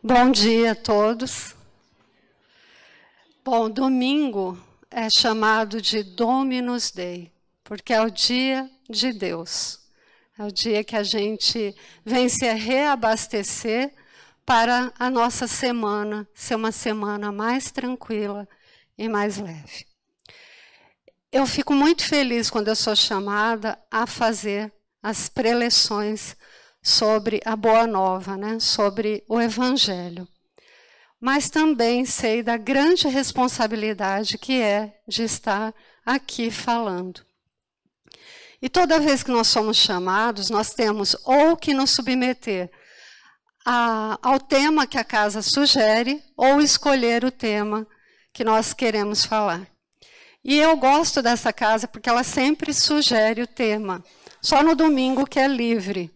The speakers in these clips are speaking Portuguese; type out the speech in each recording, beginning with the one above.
Bom dia a todos. Bom, domingo é chamado de Dominus Dei, porque é o dia de Deus. É o dia que a gente vem se reabastecer para a nossa semana ser uma semana mais tranquila e mais leve. Eu fico muito feliz quando eu sou chamada a fazer as preleções sobre a Boa Nova, né? Sobre o Evangelho. Mas também sei da grande responsabilidade que é de estar aqui falando. E toda vez que nós somos chamados, nós temos ou que nos submeter ao tema que a casa sugere, ou escolher o tema que nós queremos falar. E eu gosto dessa casa porque ela sempre sugere o tema, só no domingo que é livre.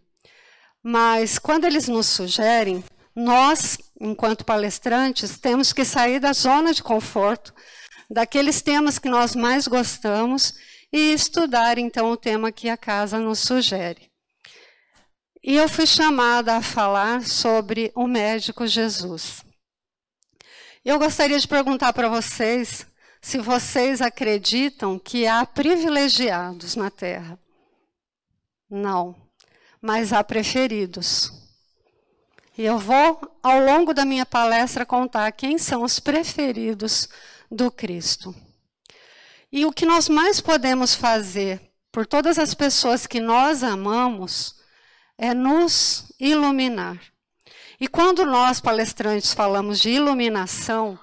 Mas quando eles nos sugerem, nós, enquanto palestrantes, temos que sair da zona de conforto, daqueles temas que nós mais gostamos, e estudar, então, o tema que a casa nos sugere. E eu fui chamada a falar sobre o médico Jesus. Eu gostaria de perguntar para vocês se vocês acreditam que há privilegiados na Terra. Não, mas há preferidos. E eu vou, ao longo da minha palestra, contar quem são os preferidos do Cristo. E o que nós mais podemos fazer por todas as pessoas que nós amamos é nos iluminar. E quando nós, palestrantes, falamos de iluminação,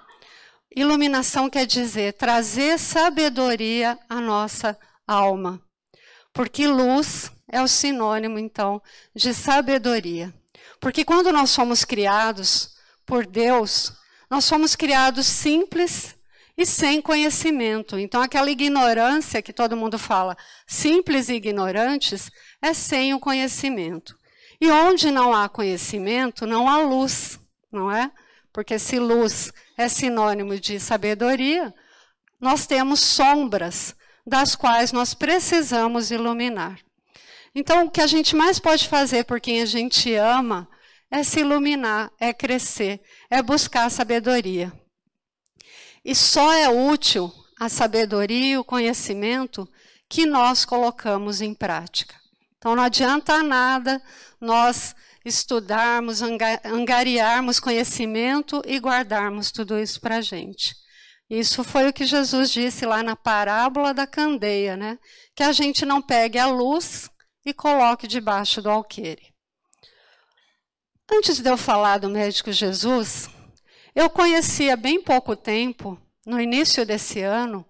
iluminação quer dizer trazer sabedoria à nossa alma. Porque luz é o sinônimo, então, de sabedoria. Porque quando nós somos criados por Deus, nós somos criados simples e sem conhecimento. Então, aquela ignorância que todo mundo fala, simples e ignorantes, é sem o conhecimento. E onde não há conhecimento, não há luz, não é? Porque se luz é sinônimo de sabedoria, nós temos sombras das quais nós precisamos iluminar. Então, o que a gente mais pode fazer por quem a gente ama é se iluminar, é crescer, é buscar sabedoria. E só é útil a sabedoria e o conhecimento que nós colocamos em prática. Então, não adianta nada nós estudarmos, angariarmos conhecimento e guardarmos tudo isso para a gente. Isso foi o que Jesus disse lá na parábola da candeia, né? Que a gente não pegue a luz e coloque debaixo do alqueire. Antes de eu falar do médico Jesus, eu conheci há bem pouco tempo, no início desse ano,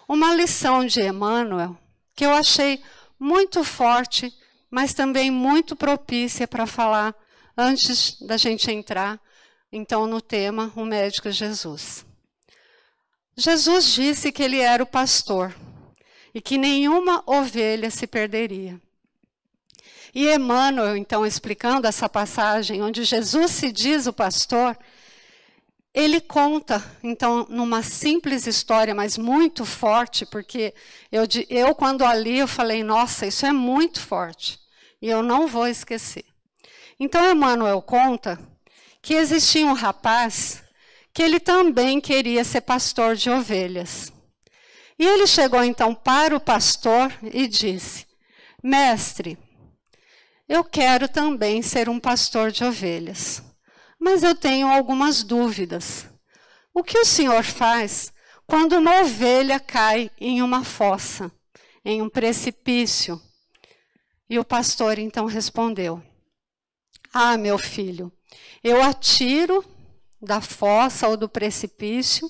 uma lição de Emmanuel que eu achei muito forte, mas também muito propícia para falar antes da gente entrar, então, no tema, o médico Jesus. Jesus disse que ele era o pastor e que nenhuma ovelha se perderia. E Emmanuel, então, explicando essa passagem, onde Jesus se diz o pastor, ele conta, então, numa simples história, mas muito forte, porque eu quando a li, eu falei, nossa, isso é muito forte, e eu não vou esquecer. Então, Emmanuel conta que existia um rapaz que ele também queria ser pastor de ovelhas. E ele chegou, então, para o pastor e disse, mestre, eu quero também ser um pastor de ovelhas, mas eu tenho algumas dúvidas. O que o senhor faz quando uma ovelha cai em uma fossa, em um precipício? E o pastor então respondeu, ah, meu filho, eu a tiro da fossa ou do precipício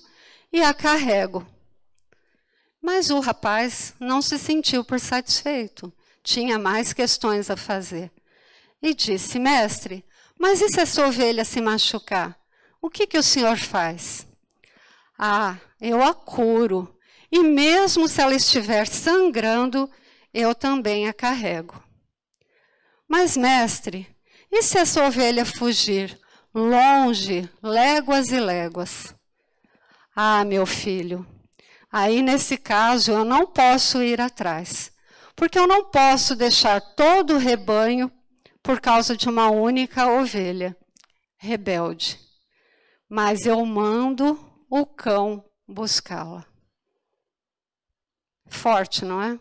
e a carrego. Mas o rapaz não se sentiu por satisfeito. Tinha mais questões a fazer. E disse, mestre, mas e se essa ovelha se machucar? O que o senhor faz? Ah, eu a curo. E mesmo se ela estiver sangrando, eu também a carrego. Mas, mestre, e se essa ovelha fugir longe, léguas e léguas? Ah, meu filho, aí nesse caso eu não posso ir atrás. Porque eu não posso deixar todo o rebanho por causa de uma única ovelha. rebelde, mas eu mando o cão buscá-la. Forte, não é?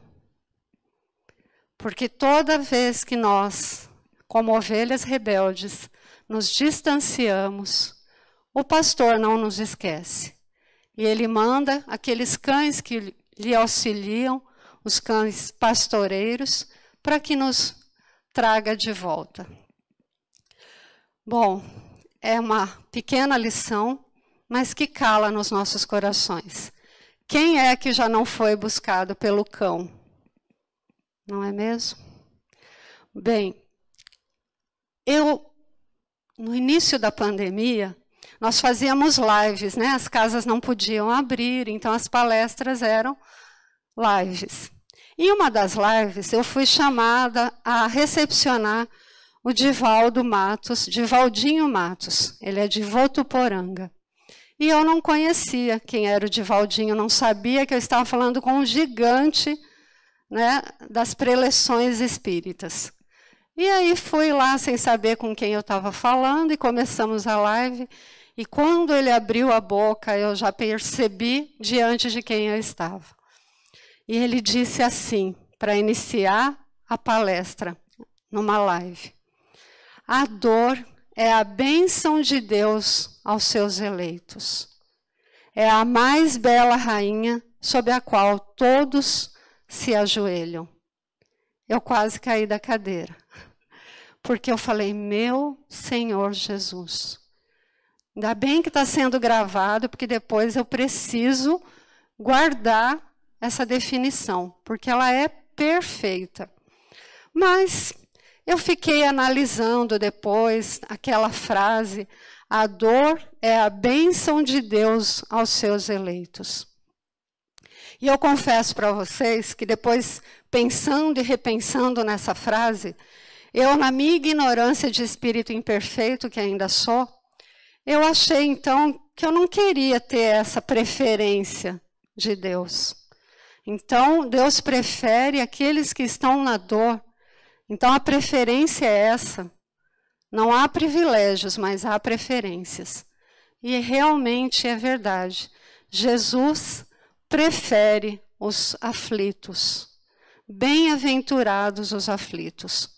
Porque toda vez que nós, como ovelhas rebeldes, nos distanciamos, o pastor não nos esquece. E ele manda aqueles cães que lhe auxiliam, os cães pastoreiros, para que nos traga de volta. Bom, é uma pequena lição, mas que cala nos nossos corações. Quem é que já não foi buscado pelo cão? Não é mesmo? Bem, no início da pandemia, nós fazíamos lives, né? As casas não podiam abrir, então as palestras eram lives. Em uma das lives, eu fui chamada a recepcionar o Divaldinho Matos. Ele é de Votuporanga. E eu não conhecia quem era o Divaldinho, não sabia que eu estava falando com um gigante, né, das preleções espíritas. E aí fui lá sem saber com quem eu estava falando e começamos a live. E quando ele abriu a boca, eu já percebi diante de quem eu estava. E ele disse assim, para iniciar a palestra, numa live: a dor é a bênção de Deus aos seus eleitos. É a mais bela rainha sob a qual todos se ajoelham. Eu quase caí da cadeira, porque eu falei, meu Senhor Jesus. Ainda bem que está sendo gravado, porque depois eu preciso guardar essa definição, porque ela é perfeita. Mas eu fiquei analisando depois aquela frase, a dor é a bênção de Deus aos seus eleitos. E eu confesso para vocês que depois, pensando e repensando nessa frase, eu, na minha ignorância de espírito imperfeito, que ainda sou, eu achei então que eu não queria ter essa preferência de Deus. Então, Deus prefere aqueles que estão na dor. Então, a preferência é essa. Não há privilégios, mas há preferências. E realmente é verdade. Jesus prefere os aflitos. Bem-aventurados os aflitos.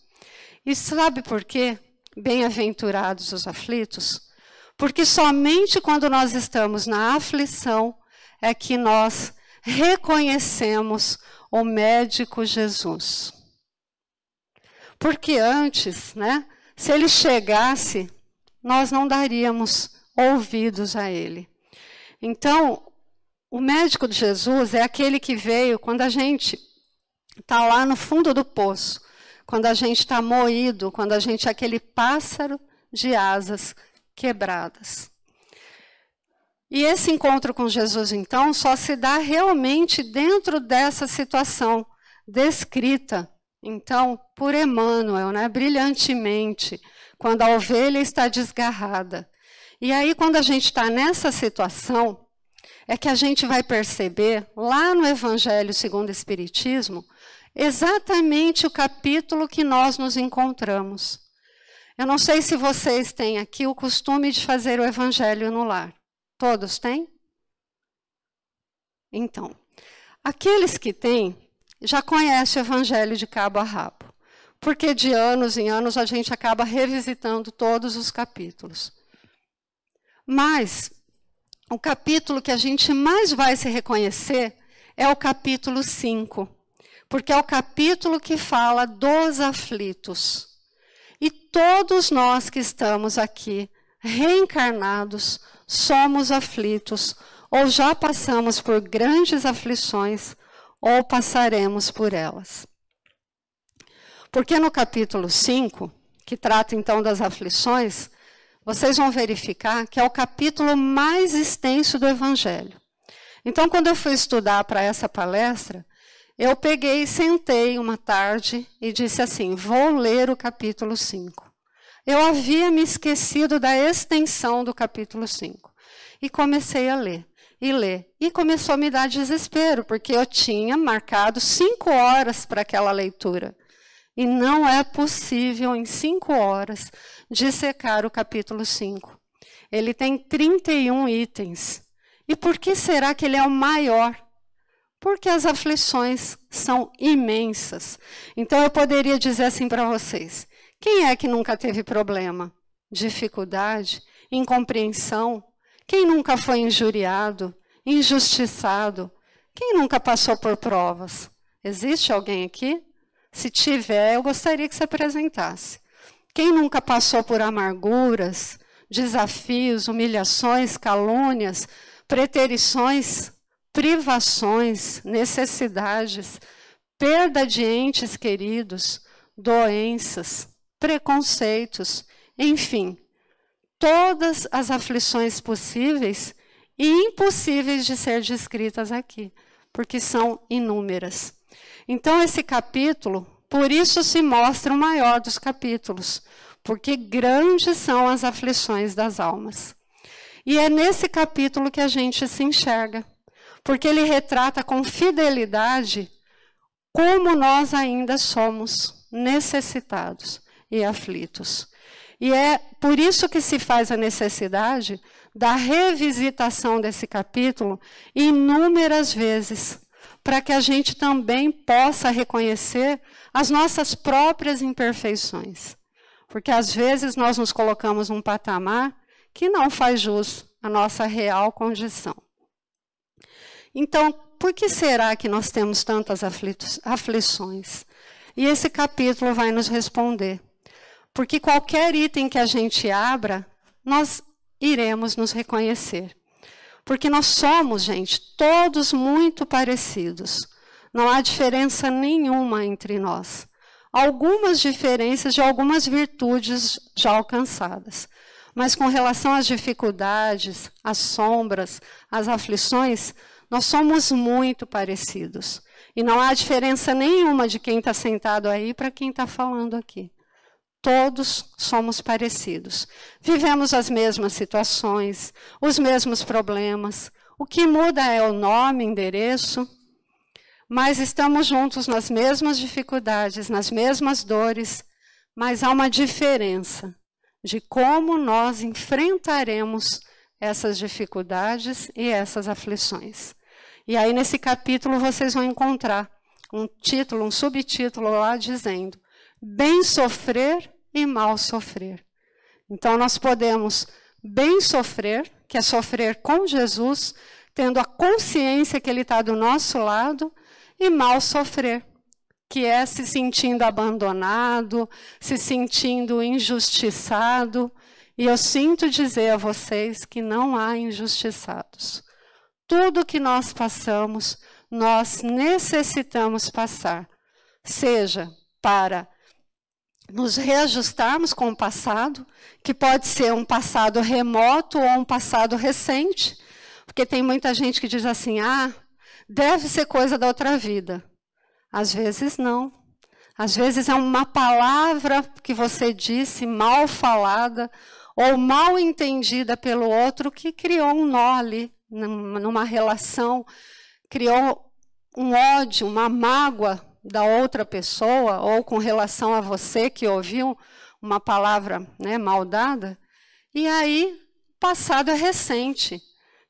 E sabe por quê? Bem-aventurados os aflitos? Porque somente quando nós estamos na aflição é que nós reconhecemos o médico Jesus. Porque antes, né, se ele chegasse, nós não daríamos ouvidos a ele. Então, o médico de Jesus é aquele que veio quando a gente está lá no fundo do poço, quando a gente está moído, quando a gente é aquele pássaro de asas quebradas. E esse encontro com Jesus, então, só se dá realmente dentro dessa situação descrita, então, por Emmanuel, né, brilhantemente, quando a ovelha está desgarrada. E aí, quando a gente está nessa situação, é que a gente vai perceber, lá no Evangelho segundo o Espiritismo, exatamente o capítulo que nós nos encontramos. Eu não sei se vocês têm aqui o costume de fazer o Evangelho no lar. Todos têm? Então, aqueles que têm, já conhecem o Evangelho de cabo a rabo. Porque de anos em anos a gente acaba revisitando todos os capítulos. Mas o capítulo que a gente mais vai se reconhecer é o capítulo 5. Porque é o capítulo que fala dos aflitos. E todos nós que estamos aqui, reencarnados, somos aflitos, ou já passamos por grandes aflições, ou passaremos por elas. Porque no capítulo 5, que trata então das aflições, vocês vão verificar que é o capítulo mais extenso do Evangelho. Então, quando eu fui estudar para essa palestra, eu peguei e sentei uma tarde e disse assim, vou ler o capítulo 5. Eu havia me esquecido da extensão do capítulo 5. E comecei a ler, e ler. E começou a me dar desespero, porque eu tinha marcado 5 horas para aquela leitura. E não é possível, em 5 horas, dissecar o capítulo 5. Ele tem 31 itens. E por que será que ele é o maior? Porque as aflições são imensas. Então, eu poderia dizer assim para vocês: quem é que nunca teve problema? Dificuldade? Incompreensão? Quem nunca foi injuriado? Injustiçado? Quem nunca passou por provas? Existe alguém aqui? Se tiver, eu gostaria que se apresentasse. Quem nunca passou por amarguras, desafios, humilhações, calúnias, preterições, privações, necessidades, perda de entes queridos, doenças, preconceitos, enfim, todas as aflições possíveis e impossíveis de ser descritas aqui, porque são inúmeras. Então, esse capítulo, por isso se mostra o maior dos capítulos, porque grandes são as aflições das almas. E é nesse capítulo que a gente se enxerga, porque ele retrata com fidelidade como nós ainda somos necessitados e aflitos. E é por isso que se faz a necessidade da revisitação desse capítulo inúmeras vezes, para que a gente também possa reconhecer as nossas próprias imperfeições. Porque às vezes nós nos colocamos num patamar que não faz jus à nossa real condição. Então, por que será que nós temos tantas aflições? E esse capítulo vai nos responder. Porque qualquer item que a gente abra, nós iremos nos reconhecer. Porque nós somos, gente, todos muito parecidos. Não há diferença nenhuma entre nós. Algumas diferenças de algumas virtudes já alcançadas. Mas com relação às dificuldades, às sombras, às aflições, nós somos muito parecidos. E não há diferença nenhuma de quem está sentado aí para quem está falando aqui. Todos somos parecidos. Vivemos as mesmas situações, os mesmos problemas. O que muda é o nome, endereço, mas estamos juntos nas mesmas dificuldades, nas mesmas dores, mas há uma diferença de como nós enfrentaremos essas dificuldades e essas aflições. E aí, nesse capítulo, vocês vão encontrar um título, um subtítulo lá dizendo: bem sofrer e mal sofrer. Então, nós podemos bem sofrer, que é sofrer com Jesus, tendo a consciência que Ele está do nosso lado, e mal sofrer, que é se sentindo abandonado, se sentindo injustiçado. E eu sinto dizer a vocês que não há injustiçados. Tudo que nós passamos, nós necessitamos passar, seja para nos reajustarmos com o passado, que pode ser um passado remoto ou um passado recente, porque tem muita gente que diz assim: ah, deve ser coisa da outra vida. Às vezes não. Às vezes é uma palavra que você disse mal falada ou mal entendida pelo outro que criou um nó ali, numa relação, criou um ódio, uma mágoa da outra pessoa, ou com relação a você que ouviu uma palavra, né, mal dada. E aí, o passado é recente.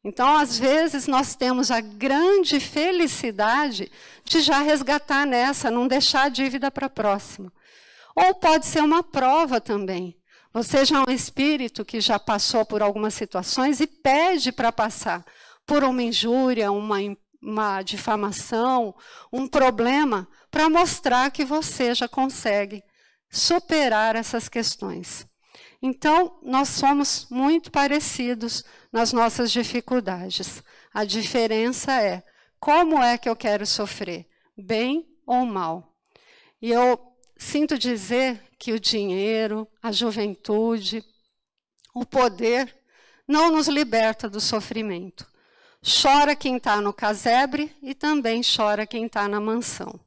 Então, às vezes, nós temos a grande felicidade de já resgatar nessa, não deixar a dívida para a próxima. Ou pode ser uma prova também. Você já é um espírito que já passou por algumas situações e pede para passar por uma injúria, uma difamação, um problema, para mostrar que você já consegue superar essas questões. Então, nós somos muito parecidos nas nossas dificuldades. A diferença é como é que eu quero sofrer, bem ou mal. E eu sinto dizer que o dinheiro, a juventude, o poder não nos liberta do sofrimento. Chora quem está no casebre e também chora quem está na mansão.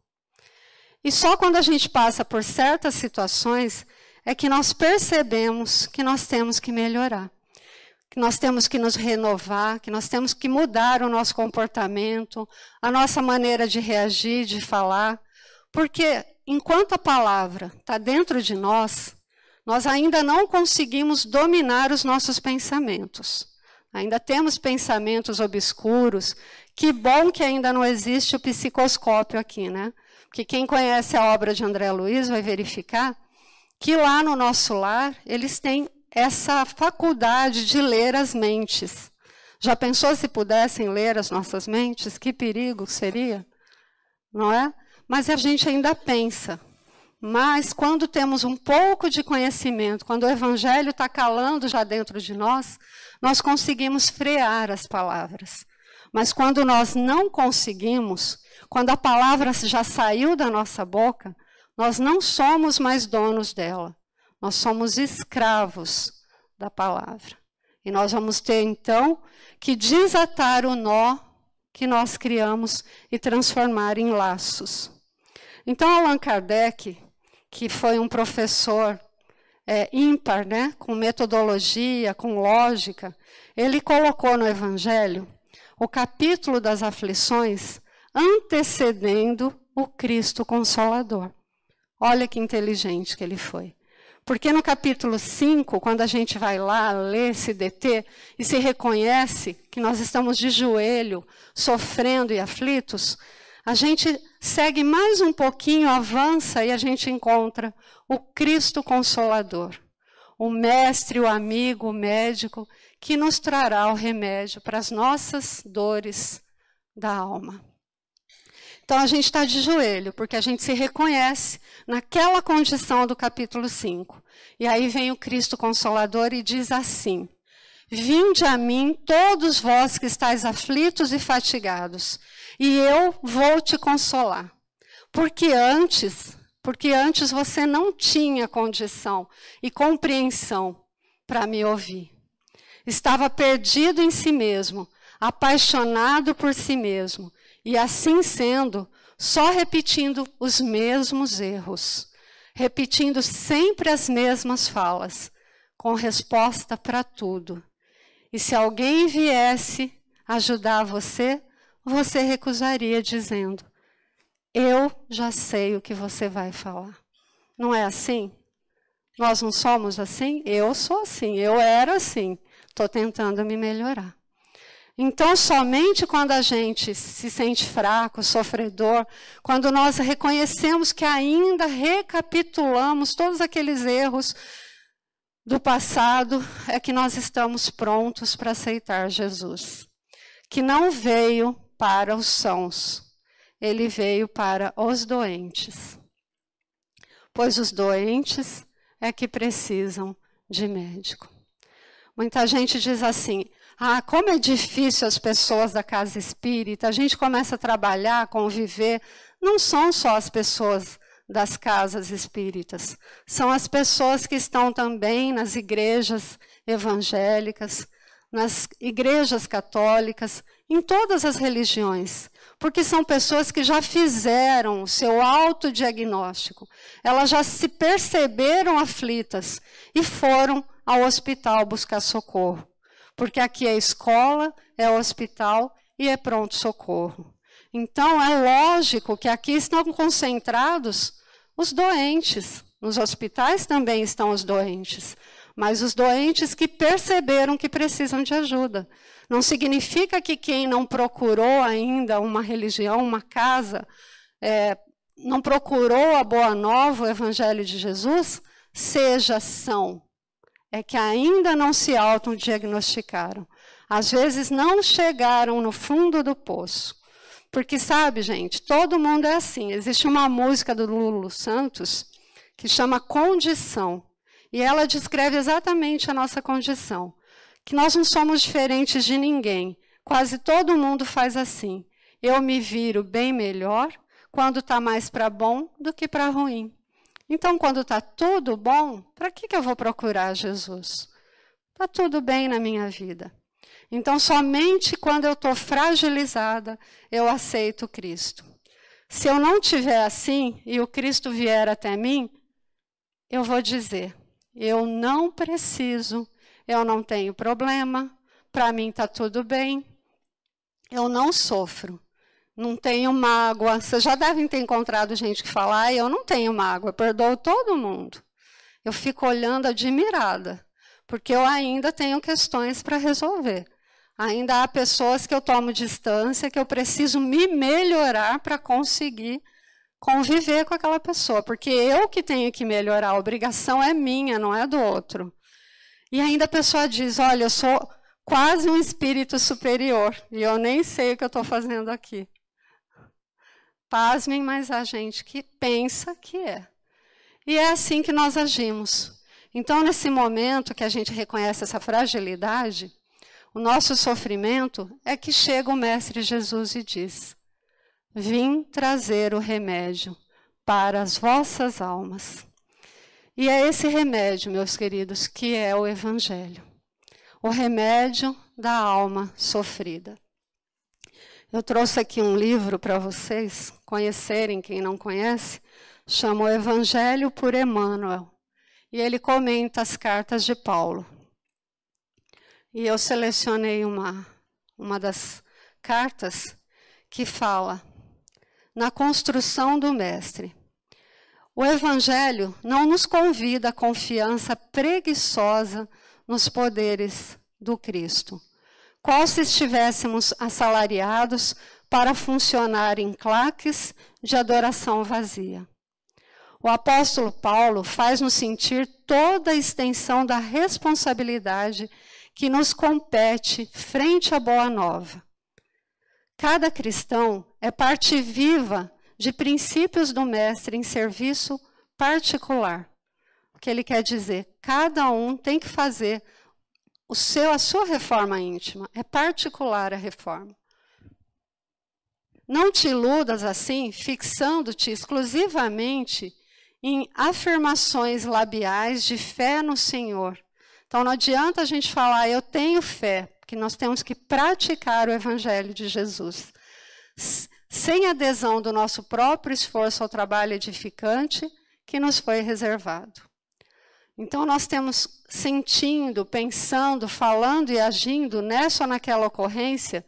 E só quando a gente passa por certas situações é que nós percebemos que nós temos que melhorar, que nós temos que nos renovar, que nós temos que mudar o nosso comportamento, a nossa maneira de reagir, de falar, porque enquanto a palavra está dentro de nós, nós ainda não conseguimos dominar os nossos pensamentos. Ainda temos pensamentos obscuros. Que bom que ainda não existe o psicoscópio aqui, né? Porque quem conhece a obra de André Luiz vai verificar que lá no nosso lar, eles têm essa faculdade de ler as mentes. Já pensou se pudessem ler as nossas mentes? Que perigo seria, não é? Mas a gente ainda pensa. Mas quando temos um pouco de conhecimento, quando o Evangelho está calando já dentro de nós, nós conseguimos frear as palavras. Mas quando nós não conseguimos, quando a palavra já saiu da nossa boca, nós não somos mais donos dela. Nós somos escravos da palavra. E nós vamos ter, então, que desatar o nó que nós criamos e transformar em laços. Então, Allan Kardec, que foi um professor ímpar, né, com metodologia, com lógica, ele colocou no Evangelho o capítulo das aflições antecedendo o Cristo Consolador. Olha que inteligente que ele foi. Porque no capítulo 5, quando a gente vai lá ler, se deter, e se reconhece que nós estamos de joelho, sofrendo e aflitos, a gente segue mais um pouquinho, avança e a gente encontra o Cristo Consolador, o mestre, o amigo, o médico, que nos trará o remédio para as nossas dores da alma. Então a gente está de joelho, porque a gente se reconhece naquela condição do capítulo 5. E aí vem o Cristo Consolador e diz assim: vinde a mim todos vós que estáis aflitos e fatigados, e eu vou te consolar. Porque antes você não tinha condição e compreensão para me ouvir. Estava perdido em si mesmo, apaixonado por si mesmo, e assim sendo, só repetindo os mesmos erros, repetindo sempre as mesmas falas, com resposta para tudo. E se alguém viesse ajudar você, você recusaria dizendo: eu já sei o que você vai falar. Não é assim? Nós não somos assim? Eu sou assim, eu era assim. Estou tentando me melhorar. Então, somente quando a gente se sente fraco, sofredor, quando nós reconhecemos que ainda recapitulamos todos aqueles erros do passado, é que nós estamos prontos para aceitar Jesus. Que não veio para os sãos, ele veio para os doentes. Pois os doentes é que precisam de médico. Muita gente diz assim: ah, como é difícil as pessoas da casa espírita, a gente começa a trabalhar, conviver. Não são só as pessoas das casas espíritas, são as pessoas que estão também nas igrejas evangélicas, nas igrejas católicas, em todas as religiões, porque são pessoas que já fizeram o seu autodiagnóstico, elas já se perceberam aflitas e foram ao hospital buscar socorro. Porque aqui é escola, é hospital e é pronto-socorro. Então, é lógico que aqui estão concentrados os doentes. Nos hospitais também estão os doentes. Mas os doentes que perceberam que precisam de ajuda. Não significa que quem não procurou ainda uma religião, uma casa, não procurou a Boa Nova, o Evangelho de Jesus, seja são. É que ainda não se autodiagnosticaram. Às vezes não chegaram no fundo do poço. Porque, sabe, gente, todo mundo é assim. Existe uma música do Lulu Santos que chama Condição. E ela descreve exatamente a nossa condição. Que nós não somos diferentes de ninguém. Quase todo mundo faz assim. Eu me viro bem melhor quando está mais para bom do que para ruim. Então, quando está tudo bom, para que eu vou procurar Jesus? Está tudo bem na minha vida. Então, somente quando eu estou fragilizada, eu aceito Cristo. Se eu não estiver assim, e o Cristo vier até mim, eu vou dizer: eu não preciso, eu não tenho problema, para mim está tudo bem, eu não sofro. não tenho mágoa. Vocês já devem ter encontrado gente que fala, eu não tenho mágoa, eu perdoo todo mundo. Eu fico olhando admirada, porque eu ainda tenho questões para resolver. Ainda há pessoas que eu tomo distância, que eu preciso me melhorar para conseguir conviver com aquela pessoa, porque eu que tenho que melhorar, a obrigação é minha, não é do outro. E ainda a pessoa diz, olha, eu sou quase um espírito superior, e eu nem sei o que eu estou fazendo aqui. Pasmem, mas há gente que pensa que é. E é assim que nós agimos. Então, nesse momento que a gente reconhece essa fragilidade, o nosso sofrimento é que chega o Mestre Jesus e diz, vim trazer o remédio para as vossas almas. E é esse remédio, meus queridos, que é o Evangelho. O remédio da alma sofrida. Eu trouxe aqui um livro para vocês conhecerem, quem não conhece, chama O Evangelho por Emmanuel. E ele comenta as cartas de Paulo. E eu selecionei uma das cartas que fala na construção do Mestre. O Evangelho não nos convida à confiança preguiçosa nos poderes do Cristo, qual se estivéssemos assalariados para funcionar em claques de adoração vazia. O apóstolo Paulo faz-nos sentir toda a extensão da responsabilidade que nos compete frente à Boa Nova. Cada cristão é parte viva de princípios do Mestre em serviço particular. O que ele quer dizer? Cada um tem que fazer a sua reforma íntima. É particular a reforma. Não te iludas assim, fixando-te exclusivamente em afirmações labiais de fé no Senhor. Então não adianta a gente falar, eu tenho fé, porque nós temos que praticar o Evangelho de Jesus. Sem adesão do nosso próprio esforço ao trabalho edificante que nos foi reservado. Então nós temos sentindo, pensando, falando e agindo nessa ou naquela ocorrência,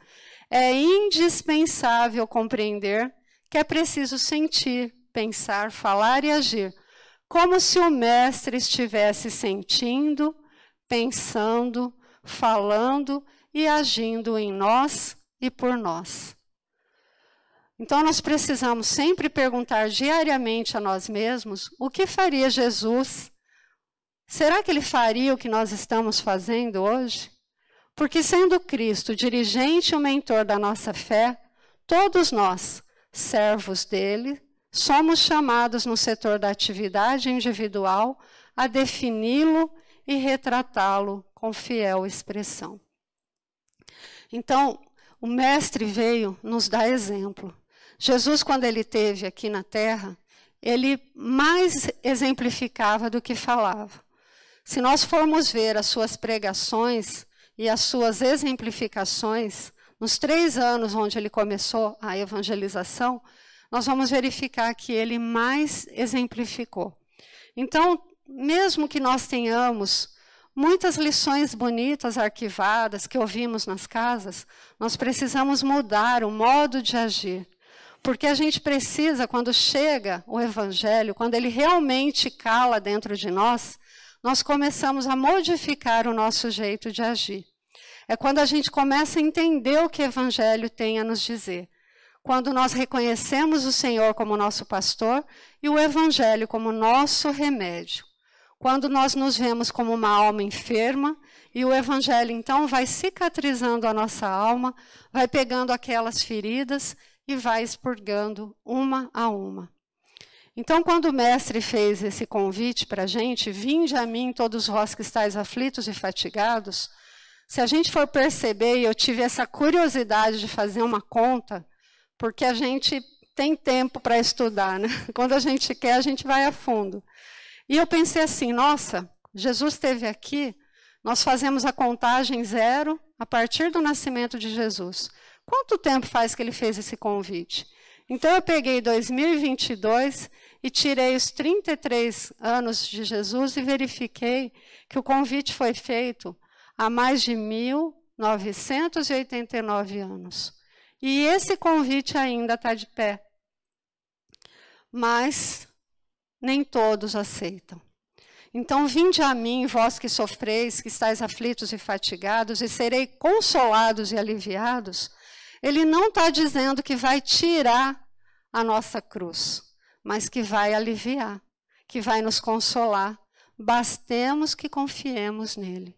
é indispensável compreender que é preciso sentir, pensar, falar e agir, como se o Mestre estivesse sentindo, pensando, falando e agindo em nós e por nós. Então, nós precisamos sempre perguntar diariamente a nós mesmos o que faria Jesus. Será que ele faria o que nós estamos fazendo hoje? Porque sendo Cristo o dirigente e o mentor da nossa fé, todos nós, servos dele, somos chamados no setor da atividade individual a defini-lo e retratá-lo com fiel expressão. Então, o Mestre veio nos dar exemplo. Jesus, quando ele esteve aqui na Terra, ele mais exemplificava do que falava. Se nós formos ver as suas pregações e as suas exemplificações, nos 3 anos onde ele começou a evangelização, nós vamos verificar que ele mais exemplificou. Então, mesmo que nós tenhamos muitas lições bonitas arquivadas que ouvimos nas casas, nós precisamos mudar o modo de agir. Porque a gente precisa, quando chega o Evangelho, quando ele realmente cala dentro de nós, nós começamos a modificar o nosso jeito de agir. É quando a gente começa a entender o que o Evangelho tem a nos dizer. Quando nós reconhecemos o Senhor como nosso pastor e o Evangelho como nosso remédio. Quando nós nos vemos como uma alma enferma e o Evangelho, então, vai cicatrizando a nossa alma, vai pegando aquelas feridas e vai expurgando uma a uma. Então, quando o Mestre fez esse convite para a gente, vinde a mim todos vós que estáis aflitos e fatigados, se a gente for perceber, e eu tive essa curiosidade de fazer uma conta, porque a gente tem tempo para estudar, né? Quando a gente quer, a gente vai a fundo. E eu pensei assim, nossa, Jesus esteve aqui, nós fazemos a contagem 0 a partir do nascimento de Jesus. Quanto tempo faz que ele fez esse convite? Então eu peguei 2022 e tirei os 33 anos de Jesus e verifiquei que o convite foi feito há mais de 1989 anos. E esse convite ainda está de pé. Mas nem todos aceitam. Então, vinde a mim, vós que sofreis, que estáis aflitos e fatigados, e serei consolados e aliviados. Ele não está dizendo que vai tirar a nossa cruz, mas que vai aliviar, que vai nos consolar. Bastemos que confiemos nele.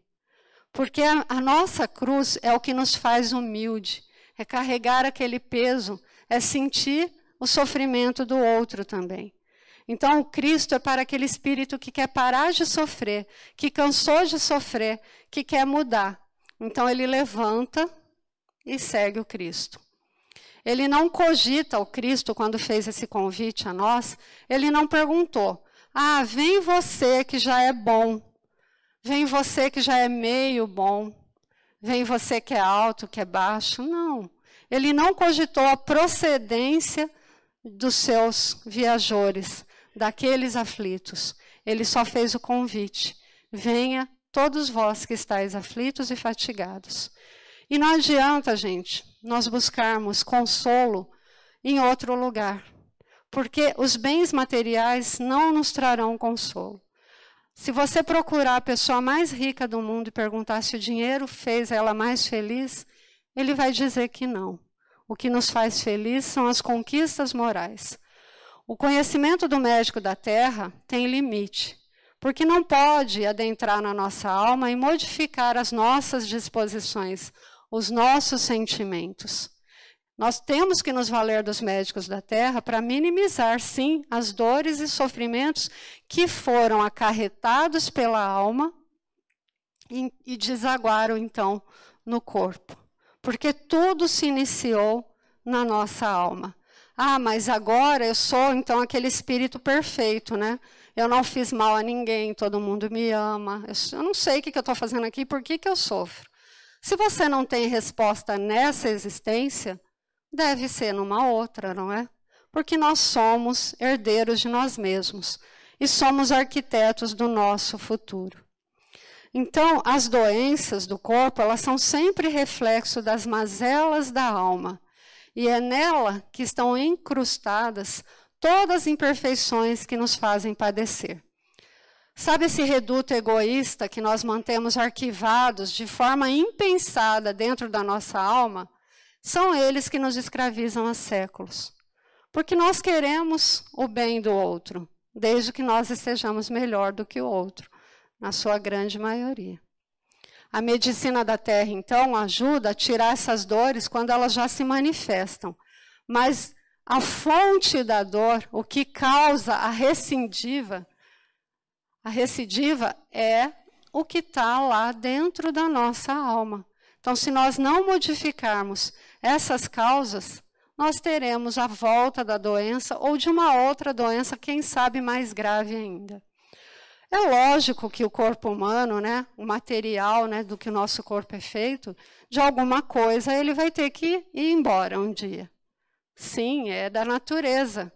Porque a nossa cruz é o que nos faz humilde, é carregar aquele peso, é sentir o sofrimento do outro também. Então, o Cristo é para aquele espírito que quer parar de sofrer, que cansou de sofrer, que quer mudar. Então, ele levanta e segue o Cristo. Ele não cogita o Cristo quando fez esse convite a nós, ele não perguntou, vem você que já é bom, vem você que já é meio bom, vem você que é alto, que é baixo. Não, ele não cogitou a procedência dos seus viajores, daqueles aflitos. Ele só fez o convite. Venha todos vós que estáis aflitos e fatigados. E não adianta, gente, nós buscarmos consolo em outro lugar. Porque os bens materiais não nos trarão consolo. Se você procurar a pessoa mais rica do mundo e perguntar se o dinheiro fez ela mais feliz, ele vai dizer que não. O que nos faz feliz são as conquistas morais. O conhecimento do médico da terra tem limite, porque não pode adentrar na nossa alma e modificar as nossas disposições, os nossos sentimentos. Nós temos que nos valer dos médicos da terra para minimizar, sim, as dores e sofrimentos que foram acarretados pela alma e desaguaram, então, no corpo. Porque tudo se iniciou na nossa alma. Mas agora eu sou, então, aquele espírito perfeito, né? Eu não fiz mal a ninguém, todo mundo me ama. Eu não sei o que eu estou fazendo aqui, por que eu sofro? Se você não tem resposta nessa existência, deve ser numa outra, não é? Porque nós somos herdeiros de nós mesmos e somos arquitetos do nosso futuro. Então, as doenças do corpo, elas são sempre reflexo das mazelas da alma. E é nela que estão incrustadas todas as imperfeições que nos fazem padecer. Sabe esse reduto egoísta que nós mantemos arquivados de forma impensada dentro da nossa alma? São eles que nos escravizam há séculos. Porque nós queremos o bem do outro, desde que nós estejamos melhor do que o outro, na sua grande maioria. A medicina da terra, então, ajuda a tirar essas dores quando elas já se manifestam. Mas a fonte da dor, o que causa a recidiva é o que está lá dentro da nossa alma. Então, se nós não modificarmos essas causas, nós teremos a volta da doença ou de uma outra doença, quem sabe mais grave ainda. É lógico que o corpo humano, né, o material, né, do que o nosso corpo é feito, de alguma coisa ele vai ter que ir embora um dia. Sim, é da natureza.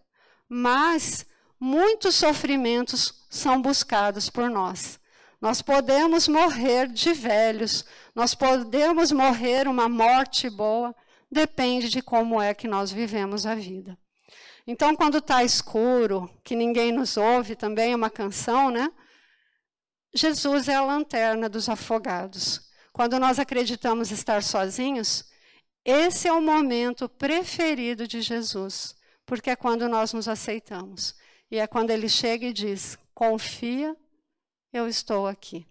Mas muitos sofrimentos são buscados por nós. Nós podemos morrer de velhos, nós podemos morrer uma morte boa, depende de como é que nós vivemos a vida. Então, quando está escuro, que ninguém nos ouve, também é uma canção, né? Jesus é a lanterna dos afogados. Quando nós acreditamos estar sozinhos, esse é o momento preferido de Jesus, porque é quando nós nos aceitamos. E é quando ele chega e diz, confia, eu estou aqui.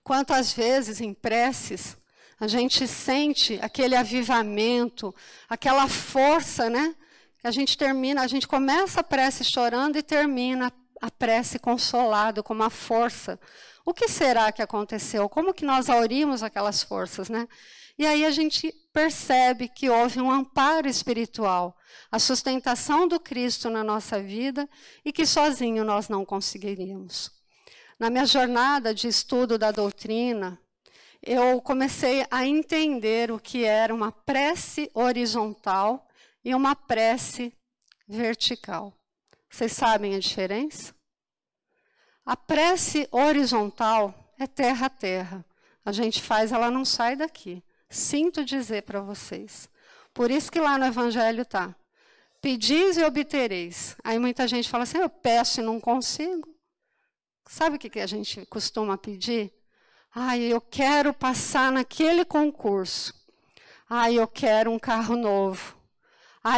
Quantas vezes em preces a gente sente aquele avivamento, aquela força, né? A gente começa a prece chorando e termina a prece consolado, com uma força. O que será que aconteceu? Como que nós aurimos aquelas forças, né? E aí a gente percebe que houve um amparo espiritual, a sustentação do Cristo na nossa vida e que sozinho nós não conseguiríamos. Na minha jornada de estudo da doutrina, eu comecei a entender o que era uma prece horizontal e uma prece vertical. Vocês sabem a diferença? A prece horizontal é terra a terra. A gente faz, ela não sai daqui. Sinto dizer para vocês. Por isso que lá no Evangelho está: pedis e obtereis. Aí muita gente fala assim: eu peço e não consigo. Sabe o que a gente costuma pedir? Eu quero passar naquele concurso. Eu quero um carro novo.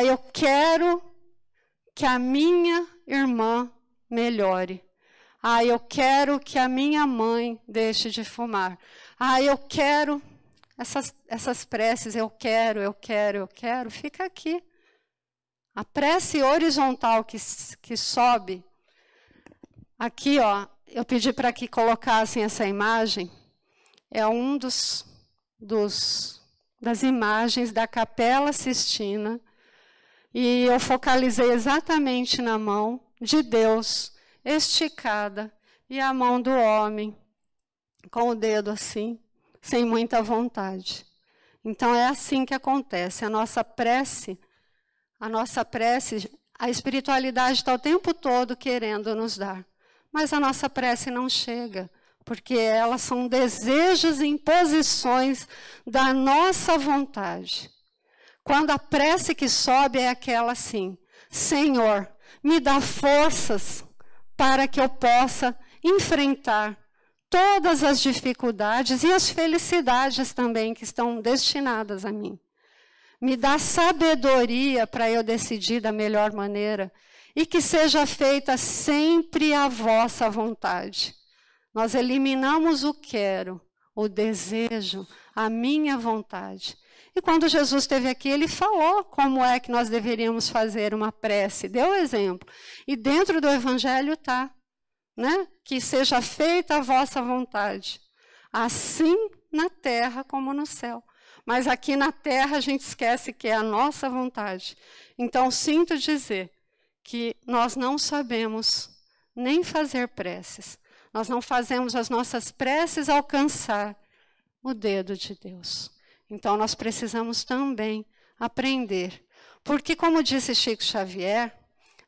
Eu quero que a minha irmã melhore. Eu quero que a minha mãe deixe de fumar. Eu quero... Essas preces, eu quero, fica aqui. A prece horizontal que sobe, aqui, ó, eu pedi para que colocassem essa imagem, é um das imagens da Capela Sistina, e eu focalizei exatamente na mão de Deus, esticada, e a mão do homem, com o dedo assim, sem muita vontade. Então é assim que acontece. A nossa prece, a espiritualidade está o tempo todo querendo nos dar, mas a nossa prece não chega, porque elas são desejos e imposições da nossa vontade. Quando a prece que sobe é aquela assim: Senhor, me dá forças para que eu possa enfrentar todas as dificuldades e as felicidades também que estão destinadas a mim. Me dá sabedoria para eu decidir da melhor maneira e que seja feita sempre a vossa vontade. Nós eliminamos o quero, o desejo, a minha vontade. E quando Jesus esteve aqui, ele falou como é que nós deveríamos fazer uma prece, deu exemplo. E dentro do Evangelho está, né? Que seja feita a vossa vontade, assim na terra como no céu. Mas aqui na terra a gente esquece que é a nossa vontade. Então sinto dizer que nós não sabemos nem fazer preces. Nós não fazemos as nossas preces alcançar o dedo de Deus. Então nós precisamos também aprender. Porque, como disse Chico Xavier,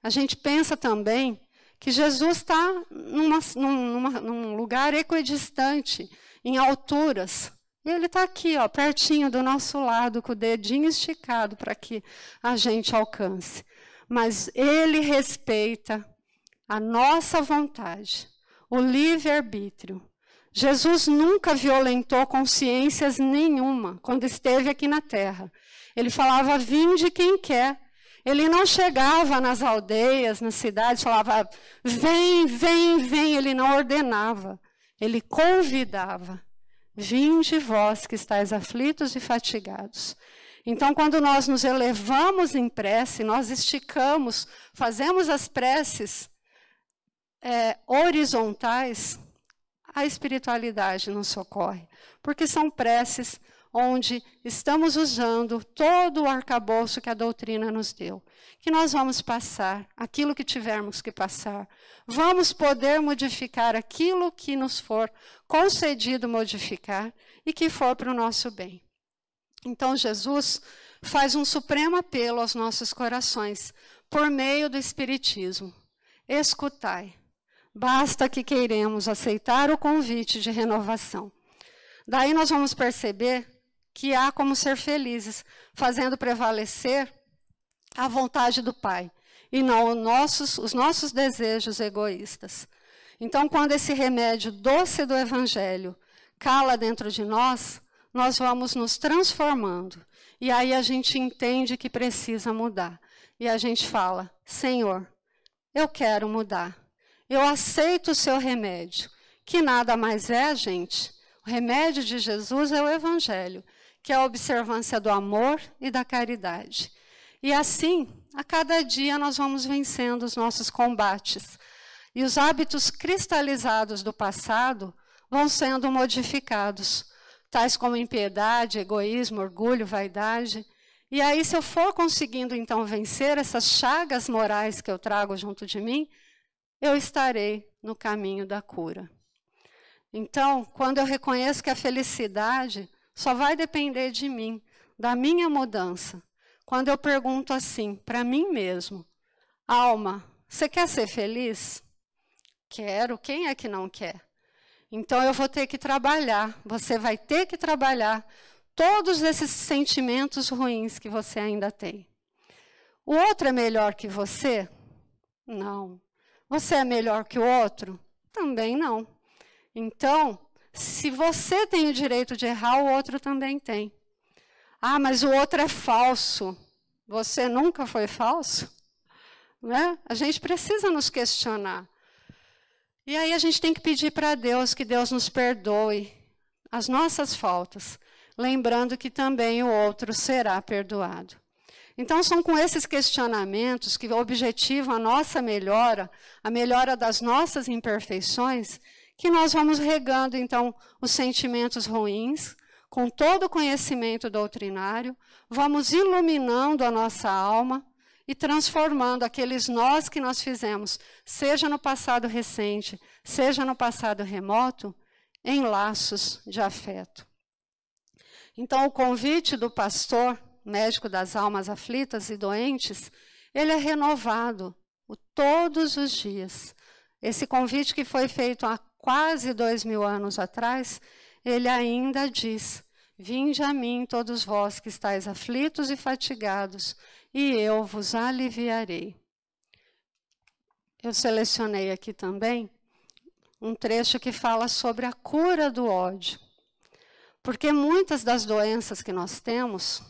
a gente pensa também que Jesus está num lugar equidistante, em alturas. E ele está aqui, ó, pertinho do nosso lado, com o dedinho esticado para que a gente alcance. Mas ele respeita a nossa vontade, o livre-arbítrio. Jesus nunca violentou consciências nenhuma quando esteve aqui na terra. Ele falava: vinde quem quer. Ele não chegava nas aldeias, nas cidades, falava: vem, vem, vem. Ele não ordenava, ele convidava: vinde vós que estáis aflitos e fatigados. Então, quando nós nos elevamos em prece, nós esticamos, fazemos as preces horizontais, a espiritualidade nos socorre, porque são preces onde estamos usando todo o arcabouço que a doutrina nos deu, que nós vamos passar aquilo que tivermos que passar, vamos poder modificar aquilo que nos for concedido modificar e que for para o nosso bem. Então Jesus faz um supremo apelo aos nossos corações, por meio do Espiritismo: escutai, basta que queiremos aceitar o convite de renovação. Daí nós vamos perceber que há como ser felizes, fazendo prevalecer a vontade do Pai, e não os nossos desejos egoístas. Então, quando esse remédio doce do Evangelho cala dentro de nós, nós vamos nos transformando. E aí a gente entende que precisa mudar. E a gente fala: Senhor, eu quero mudar. Eu aceito o seu remédio, que nada mais é, gente. O remédio de Jesus é o Evangelho, que é a observância do amor e da caridade. E assim, a cada dia nós vamos vencendo os nossos combates. E os hábitos cristalizados do passado vão sendo modificados, tais como impiedade, egoísmo, orgulho, vaidade. E aí, se eu for conseguindo, então, vencer essas chagas morais que eu trago junto de mim, eu estarei no caminho da cura. Então, quando eu reconheço que a felicidade só vai depender de mim, da minha mudança, quando eu pergunto assim, para mim mesmo: alma, você quer ser feliz? Quero. Quem é que não quer? Então eu vou ter que trabalhar, você vai ter que trabalhar todos esses sentimentos ruins que você ainda tem. O outro é melhor que você? Não. Você é melhor que o outro? Também não. Então, se você tem o direito de errar, o outro também tem. Ah, mas o outro é falso. Você nunca foi falso? Né? A gente precisa nos questionar. E aí a gente tem que pedir para Deus que Deus nos perdoe as nossas faltas, lembrando que também o outro será perdoado. Então, são com esses questionamentos que objetivam a nossa melhora, a melhora das nossas imperfeições, que nós vamos regando, então, os sentimentos ruins, com todo o conhecimento doutrinário, vamos iluminando a nossa alma e transformando aqueles nós que nós fizemos, seja no passado recente, seja no passado remoto, em laços de afeto. Então, o convite do pastor, médico das almas aflitas e doentes, ele é renovado todos os dias. Esse convite que foi feito há quase 2000 anos atrás, ele ainda diz: vinde a mim todos vós que estáis aflitos e fatigados, e eu vos aliviarei. Eu selecionei aqui também um trecho que fala sobre a cura do ódio. Porque muitas das doenças que nós temos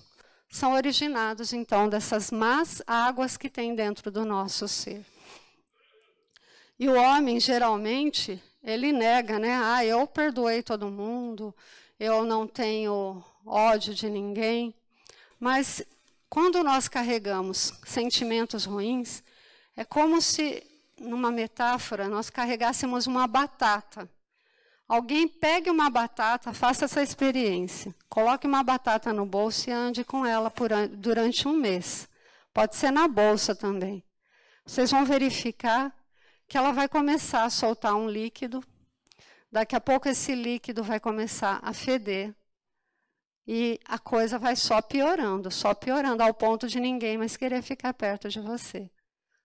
são originadas, então, dessas más águas que tem dentro do nosso ser. E o homem, geralmente, ele nega, né? Ah, eu perdoei todo mundo, eu não tenho ódio de ninguém. Mas quando nós carregamos sentimentos ruins, é como se, numa metáfora, nós carregássemos uma batata. Alguém pegue uma batata, faça essa experiência. Coloque uma batata no bolso e ande com ela durante um mês. Pode ser na bolsa também. Vocês vão verificar que ela vai começar a soltar um líquido. Daqui a pouco esse líquido vai começar a feder. E a coisa vai só piorando, ao ponto de ninguém mais querer ficar perto de você.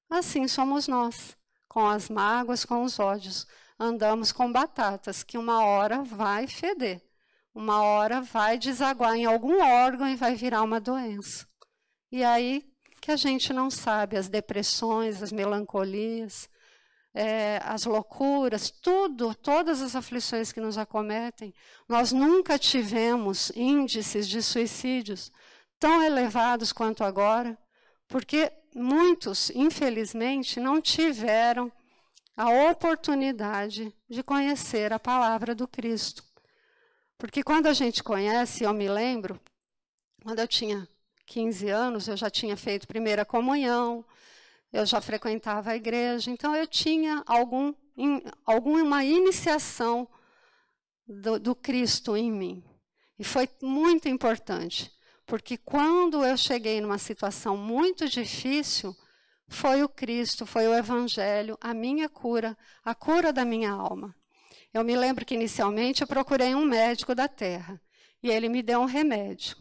Assim somos nós, com as mágoas, com os ódios. Andamos com batatas, que uma hora vai feder, uma hora vai desaguar em algum órgão e vai virar uma doença. E aí que a gente não sabe, as depressões, as melancolias, as loucuras, todas as aflições que nos acometem, nós nunca tivemos índices de suicídios tão elevados quanto agora, porque muitos, infelizmente, não tiveram a oportunidade de conhecer a palavra do Cristo. Porque quando a gente conhece, eu me lembro, quando eu tinha 15 anos, eu já tinha feito primeira comunhão, eu já frequentava a igreja, então eu tinha alguma iniciação do Cristo em mim. E foi muito importante, porque quando eu cheguei numa situação muito difícil, foi o Cristo, foi o Evangelho, a minha cura, a cura da minha alma. Eu me lembro que inicialmente eu procurei um médico da terra, e ele me deu um remédio.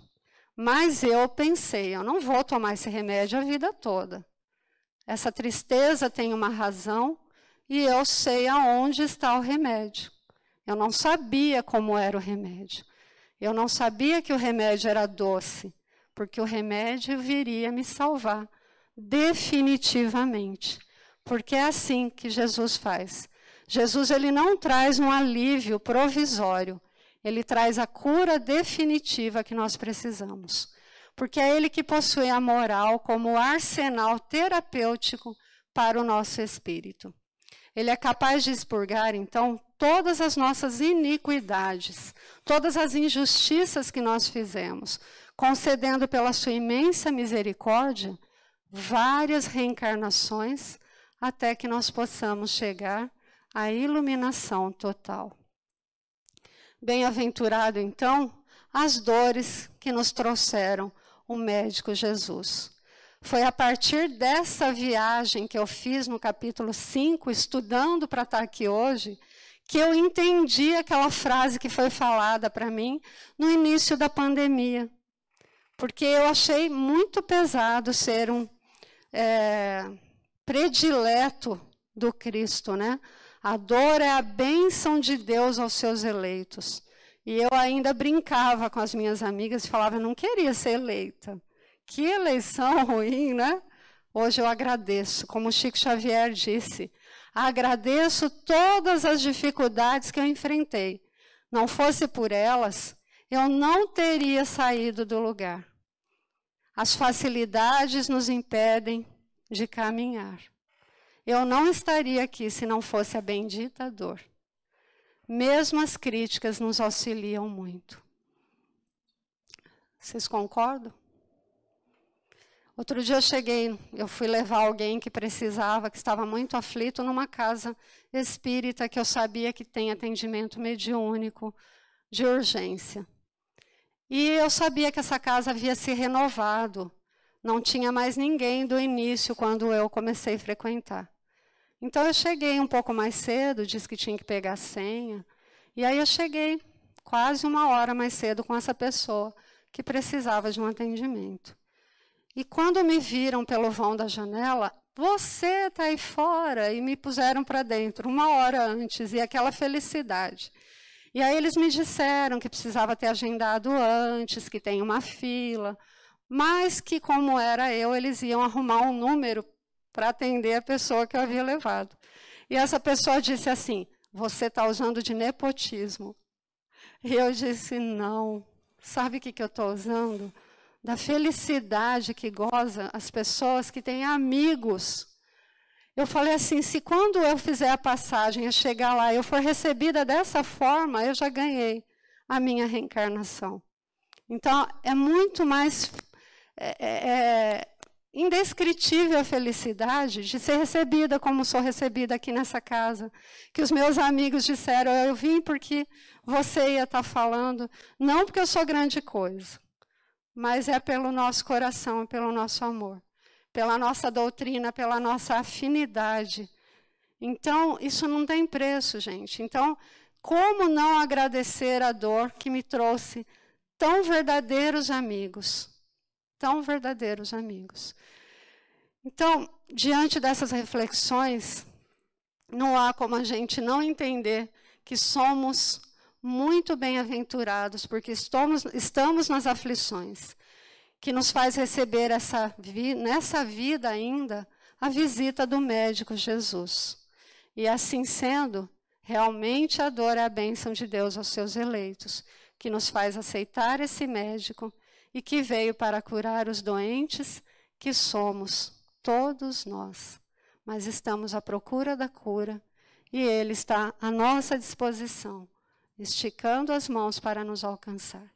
Mas eu pensei, eu não vou tomar esse remédio a vida toda. Essa tristeza tem uma razão, e eu sei aonde está o remédio. Eu não sabia como era o remédio. Eu não sabia que o remédio era doce, porque o remédio viria me salvar. Definitivamente, porque é assim que Jesus faz. Jesus, ele não traz um alívio provisório, ele traz a cura definitiva que nós precisamos, porque é ele que possui a moral como arsenal terapêutico para o nosso espírito. Ele é capaz de expurgar, então, todas as nossas iniquidades, todas as injustiças que nós fizemos, concedendo pela sua imensa misericórdia várias reencarnações até que nós possamos chegar à iluminação total. Bem-aventurado, então, as dores que nos trouxeram o médico Jesus. Foi a partir dessa viagem que eu fiz no capítulo 5, estudando para estar aqui hoje, que eu entendi aquela frase que foi falada para mim no início da pandemia. Porque eu achei muito pesado ser um predileto do Cristo, né? A dor é a bênção de Deus aos seus eleitos. E eu ainda brincava com as minhas amigas e falava, eu não queria ser eleita. Que eleição ruim, né? Hoje eu agradeço, como o Chico Xavier disse, agradeço todas as dificuldades que eu enfrentei. Não fosse por elas, eu não teria saído do lugar. As facilidades nos impedem de caminhar. Eu não estaria aqui se não fosse a bendita dor. Mesmo as críticas nos auxiliam muito. Vocês concordam? Outro dia eu fui levar alguém que precisava, que estava muito aflito, numa casa espírita que eu sabia que tem atendimento mediúnico de urgência. E eu sabia que essa casa havia se renovado. Não tinha mais ninguém do início, quando eu comecei a frequentar. Então eu cheguei um pouco mais cedo, disse que tinha que pegar a senha. E aí eu cheguei quase 1 hora mais cedo com essa pessoa que precisava de um atendimento. E quando me viram pelo vão da janela, você está aí fora, e me puseram para dentro 1 hora antes, e aquela felicidade. E aí eles me disseram que precisava ter agendado antes, que tem uma fila, mas que, como era eu, eles iam arrumar um número para atender a pessoa que eu havia levado. E essa pessoa disse assim, você está usando de nepotismo. E eu disse, não. Sabe o que eu estou usando? Da felicidade que goza as pessoas que têm amigos. Eu falei assim, se quando eu fizer a passagem, eu chegar lá, eu for recebida dessa forma, eu já ganhei a minha reencarnação. Então, é muito mais indescritível a felicidade de ser recebida como sou recebida aqui nessa casa. Que os meus amigos disseram, eu vim porque você ia estar falando, não porque eu sou grande coisa, mas é pelo nosso coração, pelo nosso amor, pela nossa doutrina, pela nossa afinidade. Então, isso não tem preço, gente. Então, como não agradecer a dor que me trouxe tão verdadeiros amigos? Tão verdadeiros amigos. Então, diante dessas reflexões, não há como a gente não entender que somos muito bem-aventurados, porque estamos nas aflições, que nos faz receber nessa vida ainda a visita do médico Jesus. E assim sendo, realmente a dor é a bênção de Deus aos seus eleitos, que nos faz aceitar esse médico e que veio para curar os doentes que somos, todos nós. Mas estamos à procura da cura e Ele está à nossa disposição, esticando as mãos para nos alcançar.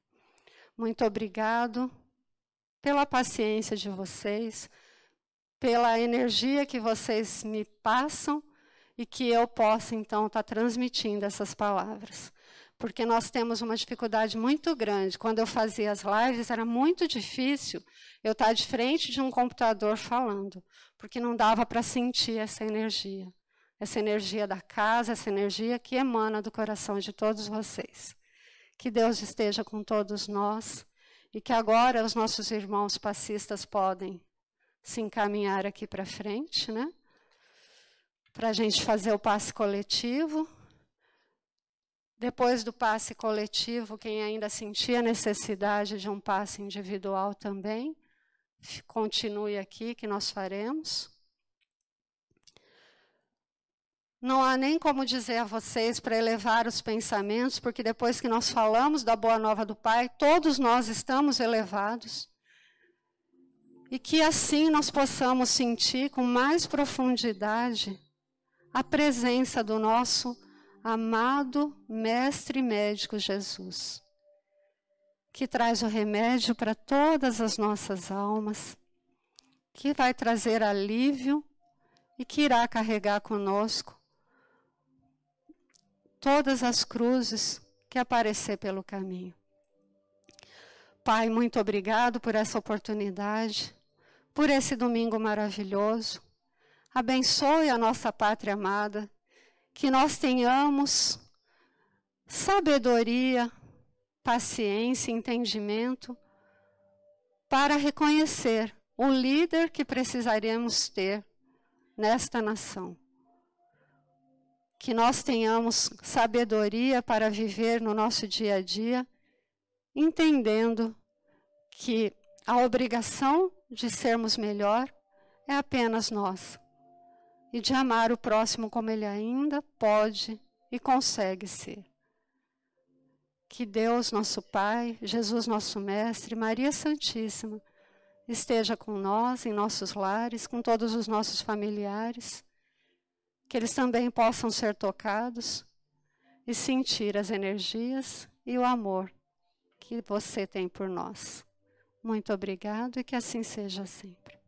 Muito obrigado pela paciência de vocês, pela energia que vocês me passam e que eu possa, então, estar transmitindo essas palavras. Porque nós temos uma dificuldade muito grande. Quando eu fazia as lives, era muito difícil eu estar de frente de um computador falando, porque não dava para sentir essa energia da casa, essa energia que emana do coração de todos vocês. Que Deus esteja com todos nós e que agora os nossos irmãos passistas podem se encaminhar aqui para frente, né? Para a gente fazer o passe coletivo. Depois do passe coletivo, quem ainda sentia necessidade de um passe individual também, continue aqui que nós faremos. Não há nem como dizer a vocês para elevar os pensamentos, porque depois que nós falamos da boa nova do Pai, todos nós estamos elevados. E que assim nós possamos sentir com mais profundidade a presença do nosso amado Mestre Médico Jesus, que traz o remédio para todas as nossas almas, que vai trazer alívio e que irá carregar conosco todas as cruzes que aparecer pelo caminho. Pai, muito obrigado por essa oportunidade, por esse domingo maravilhoso. Abençoe a nossa pátria amada, que nós tenhamos sabedoria, paciência, entendimento para reconhecer o líder que precisaremos ter nesta nação. que nós tenhamos sabedoria para viver no nosso dia a dia, entendendo que a obrigação de sermos melhor é apenas nossa, e de amar o próximo como ele ainda pode e consegue ser. Que Deus, nosso Pai, Jesus, nosso Mestre, Maria Santíssima, esteja com nós, em nossos lares, com todos os nossos familiares, que eles também possam ser tocados e sentir as energias e o amor que você tem por nós. Muito obrigado e que assim seja sempre.